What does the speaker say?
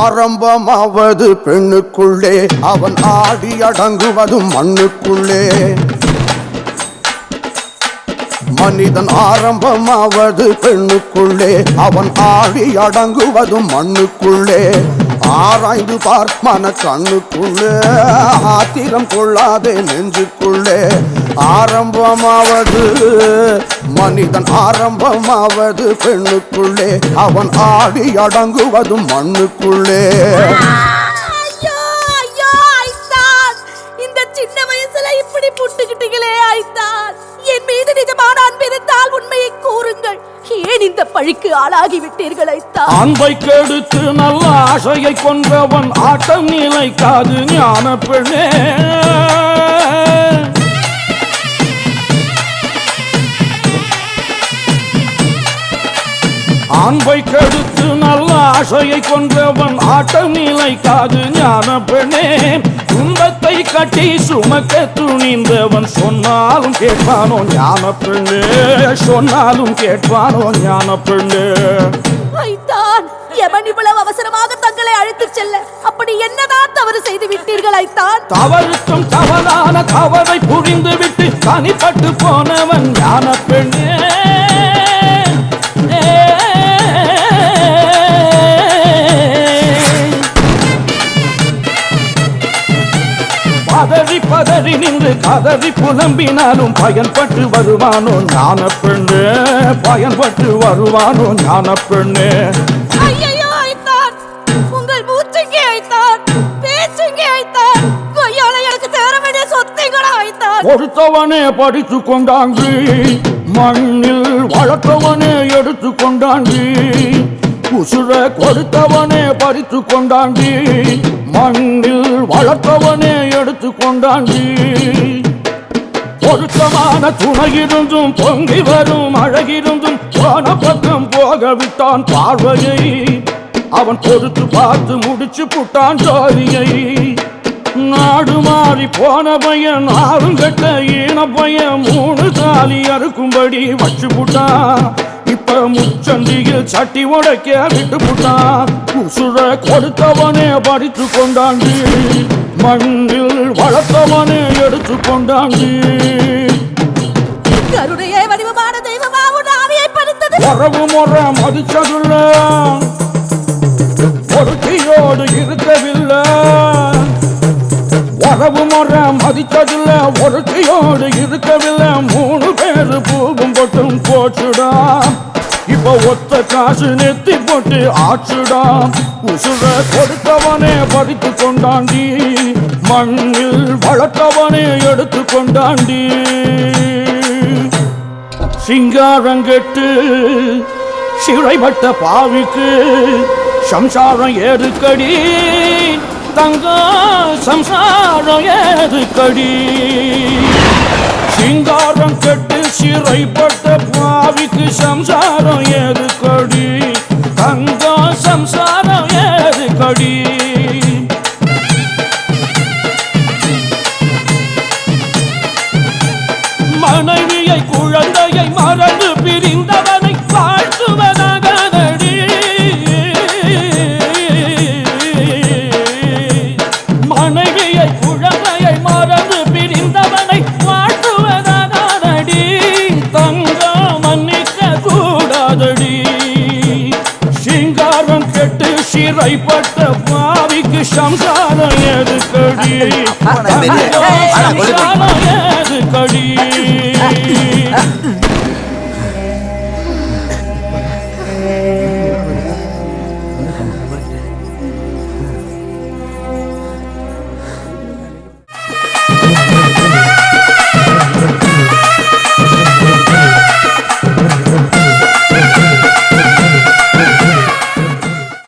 ஆரம்பமாவது பெண்ணுக்குள்ளே அவன் ஆடி அடங்குவதும் மண்ணுக்குள்ளே மனிதன் ஆரம்பமாவது பெண்ணுக்குள்ளே அவன் ஆடி அடங்குவதும் மண்ணுக்குள்ளே ஆராய்ந்து பார் மன கண்ணுக்குள்ளே ஆத்திரம் கொள்ளாதே நெஞ்சுக்குள்ளே ஆரம்பமாவது மனிதன் ஆரம்பமாவது பெண்ணுக்குள்ளே அவன் ஆடி அடங்குவதும் மண்ணுக்குள்ளே இந்த சின்ன வயசுல இப்படி புட்டுக்கிட்டீங்களே ஐத்தான் என் மீது நிஜமான அன்பு இருந்தால் உண்மையை கூறுங்கள் ஏன் இந்த பழிக்கு ஆளாகி விட்டீர்கள் ஐத்தான் அன்பை கெடுத்து நல்ல ஆசையை கொன்றவன் ஆட்டம் நிலைக்காது ஞான பெண்ணே அன்பை கெடுத்து நல்ல ஆசையை கொன்றவன் ஆட்டம் நிலைக்காது ஞான பெண்ணே துன்பத்தை கட்டி சுமக்க துணிந்தவன் சொன்னாலும் கேட்பானோ ஞான பெண்ணே சொன்னாலும் கேட்பானோ ஞான பெண்ணே ஐத்தான் எவன் இவ்வளவு அவசரமாக தங்களை அழைத்துச் செல்ல அப்படி என்னதான் தவறு செய்து விட்டீர்கள் ஐத்தான் தவறுக்கும் தவறான தவறை புரிந்து விட்டு தனிப்பட்டு போனவன் ஞான பெண்ணே பதறி பதறி நின்று கதறி புலம்பினாலும் பயன்பட்டு வருவானோ ஞான பெண்ணே பயன்பட்டு வருவானோ ஞான பெண்ணே ஐயையோ ஐத்தான் உங்கள் மூச்சுக்கே ஐத்தான் பேச்சுக்கே ஐத்தான் கொய்யால எனக்கு தேர வேண்டிய சொத்தைகளா ஐத்தான் கொடுத்தவனே படித்து கொண்டாங்கி மண்ணில் வளர்த்தவனே எடுத்து கொண்டாங்கி உசுர கொடுத்தவனே பறித்து கொண்டாண்டி மண்ணில் வளர்த்தவனே எடுத்து கொண்டாண்டி பொருத்தமான துணையிருந்தும் பொங்கி வரும் அழகிருந்தும் போன பக்கம் போக விட்டான் பார்வையை அவன் பொறுத்து பார்த்து முடிச்சு புட்டான் ஜோதியை நாடு மாறி போன பையன் ஆறும் கட்ட ஈன பையன் 3 தாலி அறுக்கும்படி வச்சு புட்டான் இப்ப முச்சந்தியில் சட்டி உடைக்க விட்டு புட்டான் உசுர கொடுத்தவனே படித்து கொண்டாண்டி மண்ணில் வளர்த்தவனே எடுத்து கொண்டாண்டி கருணையே வடிவமான தெய்வமா உன் ஆவியை பறித்தது உறவு முறை மதிச்சதுள்ள ஒருத்தியோடு இருக்கவில்லை உறவு முறை மதிச்சதில்ல ஒருத்தியோடு இருக்கவில்லை 3 பேரு பூவும் போட்டும் போச்சுடா இப்ப ஒத்த காசு நெத்தி போட்டு ஆச்சுடா உசுர கொடுத்தவனே பறித்து கொண்டாண்டி மண்ணில் வளர்த்தவனே எடுத்து கொண்டாண்டி சிங்காரங்கெட்டு சிறைப்பட்ட பாவிக்கு சம்சாரம் ஏறுக்கடி தங்க சம்சாரம் ஏறுக்கடி சிங்காரம் கெட்டு சிறைப்பட்ட பாவிக்கு சம்சாரம் ஏறுக்கடி தங்க சம்சாரம் ஏறுக்கடி மனைவியை குழந்தையை மறந்து பிரிந்தவனை வாழ்த்துவதாக மனைவியை குழந்தையை மறந்து பிரிந்தவனை வாழ்த்துவதானடி தங்க மன்னிக்க கூடாதடி சிங்காரம் கெட்டு சிறைப்பட்ட பாவிக்கு சம்சாரம் எதுக்கடி சம்சாரம் எதுக்கடி